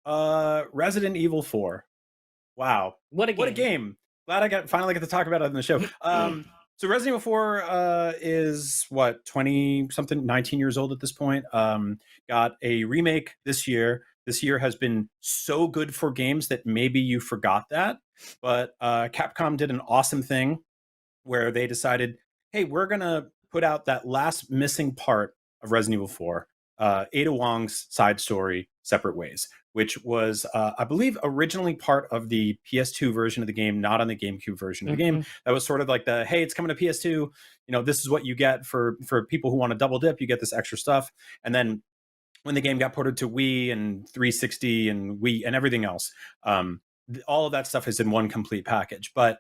Resident Evil 4. Wow. What a What a game. game. Glad I finally got to talk about it on the show. So Resident Evil 4 is what, 20 something, 19 years old at this point. Got a remake this year. This year has been so good for games that maybe you forgot that. But Capcom did an awesome thing where they decided, hey, we're going to put out that last missing part of Resident Evil 4, Ada Wong's side story, Separate Ways, which was, I believe, originally part of the PS2 version of the game, not on the GameCube version of the game. Mhm. That was sort of like the, hey, it's coming to PS2. You know, this is what you get for people who want to double dip. You get this extra stuff. And then when the game got ported to Wii and 360 and Wii and everything else, all of that stuff is in one complete package. But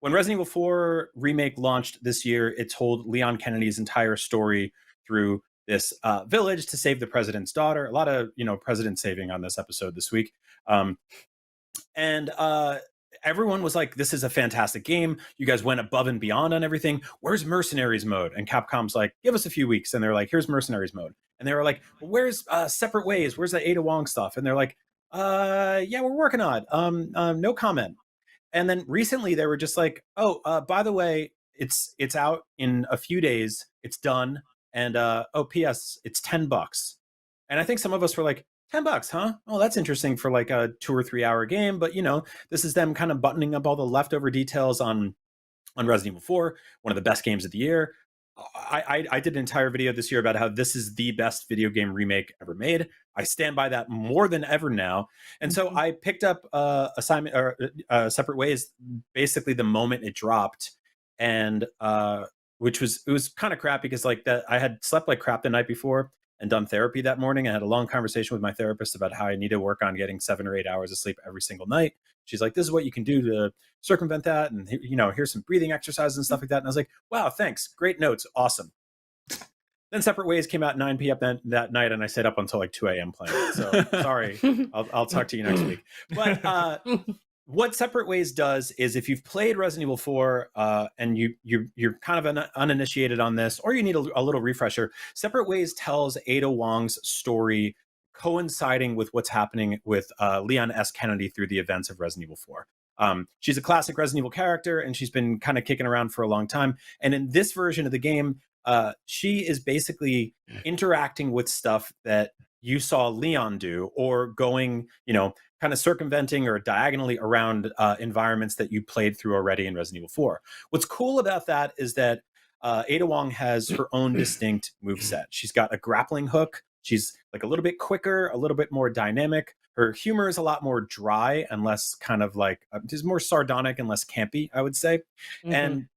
when Resident Evil 4 Remake launched this year, it told Leon Kennedy's entire story through this village to save the president's daughter. A lot of president saving on this episode this week, and everyone was like, "This is a fantastic game. You guys went above and beyond on everything. Where's Mercenaries mode?" And Capcom's like, "Give us a few weeks." And they're like, "Here's Mercenaries mode." And they were like, well, "Where's Separate Ways? Where's the Ada Wong stuff?" And they're like, "Yeah, we're working on it. No comment." And then recently they were just like, "Oh, by the way, it's out in a few days. It's done. And oh, P.S. It's $10." And I think some of us were like, $10, huh? Oh, that's interesting for like a 2 or 3 hour game. But this is them kind of buttoning up all the leftover details on Resident Evil 4, one of the best games of the year. I did an entire video this year about how this is the best video game remake ever made. I stand by that more than ever now. And so Mhm. I picked up assignment or Separate Ways basically the moment it dropped, and which was it was kind of crap because like that I had slept like crap the night before and done therapy that morning. I had a long conversation with my therapist about how I need to work on getting 7 or 8 hours of sleep every single night. She's like, "This is what you can do to circumvent that, and here's some breathing exercises and stuff like that." And I was like, "Wow, thanks, great notes, awesome." Then Separate Ways came out at 9 p.m. that night, and I stayed up until like 2 a.m. playing it. So sorry, I'll talk to you next week. But what Separate Ways does is, if you've played Resident Evil 4 and you're kind of uninitiated on this, or you need a little refresher, Separate Ways tells Ada Wong's story coinciding with what's happening with Leon S. Kennedy through the events of Resident Evil 4. She's a classic Resident Evil character, and she's been kind of kicking around for a long time. And in this version of the game, she is basically interacting with stuff that you saw Leon do, or going, kind of circumventing or diagonally around environments that you played through already in Resident Evil 4. What's cool about that is that Ada Wong has her own distinct move set. She's got a grappling hook. She's like a little bit quicker, a little bit more dynamic. Her humor is a lot more dry and less kind of like, just more sardonic and less campy, I would say. Mhm. And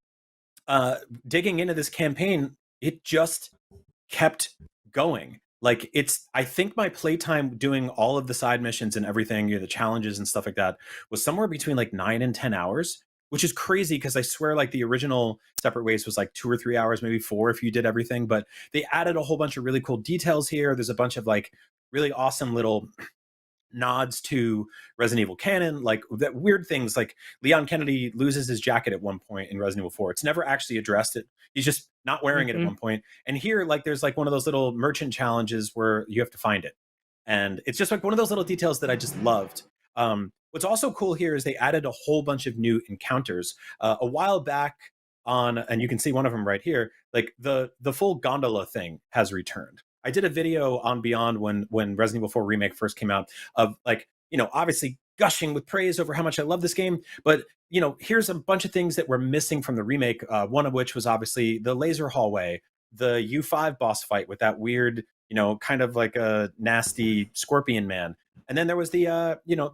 uh, digging into this campaign, it just kept going. Like I think my playtime doing all of the side missions and everything, the challenges and stuff like that, was somewhere between like 9 and 10 hours, which is crazy because I swear like the original Separate Ways was like 2 or 3 hours, maybe four if you did everything. But they added a whole bunch of really cool details here. There's a bunch of like really awesome little nods to Resident Evil canon, like that weird things like Leon Kennedy loses his jacket at one point in Resident Evil 4. It's never actually addressed. He's just not wearing it at Mhm. one point. And here, like, there's like one of those little merchant challenges where you have to find it. And it's just like one of those little details that I just loved. What's also cool here is they added a whole bunch of new encounters. A while back and you can see one of them right here, like the full gondola thing has returned. I did a video on Beyond when Resident Evil 4 Remake first came out of like, obviously gushing with praise over how much I love this game. But, here's a bunch of things that were missing from the remake, one of which was obviously the laser hallway, the U5 boss fight with that weird, kind of like a nasty scorpion man. And then there was the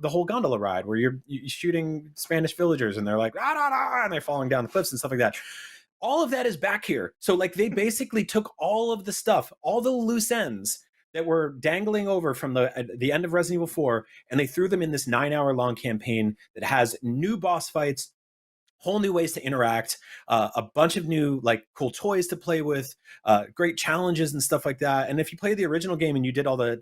whole gondola ride where you're shooting Spanish villagers and they're like, ah, ah, ah, and they're falling down the cliffs and stuff like that. All of that is back here. So like they basically took all of the stuff, all the loose ends that were dangling over from the end of Resident Evil 4, and they threw them in this 9 hour long campaign that has new boss fights, whole new ways to interact, a bunch of new like cool toys to play with, great challenges and stuff like that. And if you play the original game and you did all the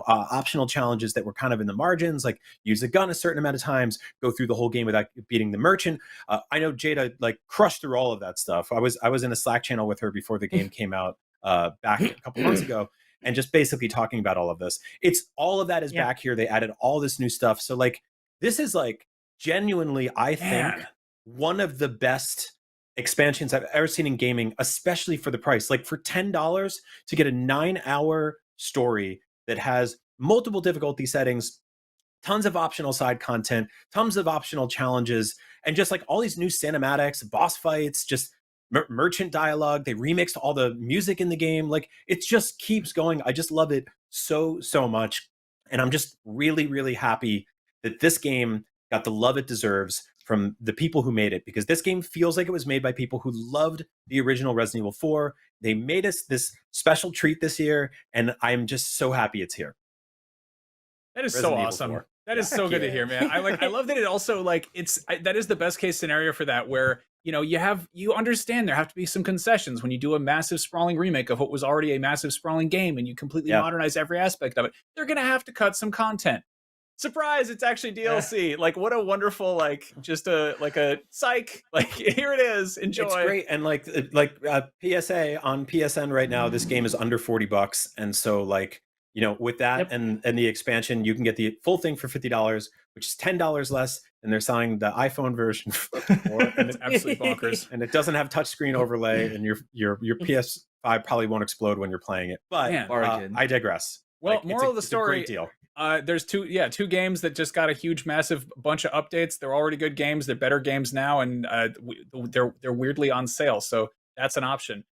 optional challenges that were kind of in the margins, like use a gun a certain amount of times, go through the whole game without beating the merchant. I know Jada like crushed through all of that stuff. I was in a Slack channel with her before the game came out back a couple months ago, and just basically talking about all of this. It's all of that is back here. They added all this new stuff. So like this is like genuinely, I think, one of the best expansions I've ever seen in gaming, especially for the price. Like for $10 to get a 9-hour story that has multiple difficulty settings, tons of optional side content, tons of optional challenges, and just like all these new cinematics, boss fights, just merchant dialogue. They remixed all the music in the game. Like it just keeps going. I just love it so, so much. And I'm just really, really happy that this game got the love it deserves from the people who made it, because this game feels like it was made by people who loved the original Resident Evil 4. They made us this special treat this year, and I'm just so happy it's here. That is so awesome. That is so good to hear, man. I love that it also like that is the best case scenario for that, where you understand there have to be some concessions when you do a massive sprawling remake of what was already a massive sprawling game and you completely modernize every aspect of it. They're gonna have to cut some content. Surprise, it's actually DLC. Like what a wonderful, like just a psych, like here it is, enjoy. It's great. And like PSA on PSN right now, this game is under $40, and so like with that and the expansion, you can get the full thing for $50, which is $10 less, and they're selling the iPhone version for more. And it's absolutely bonkers. And it doesn't have touchscreen overlay, and your PS5 probably won't explode when you're playing it. But I digress. Well, moral of the story, it's a great deal. There's two games that just got a huge, massive bunch of updates. They're already good games. They're better games now, and they're weirdly on sale. So that's an option.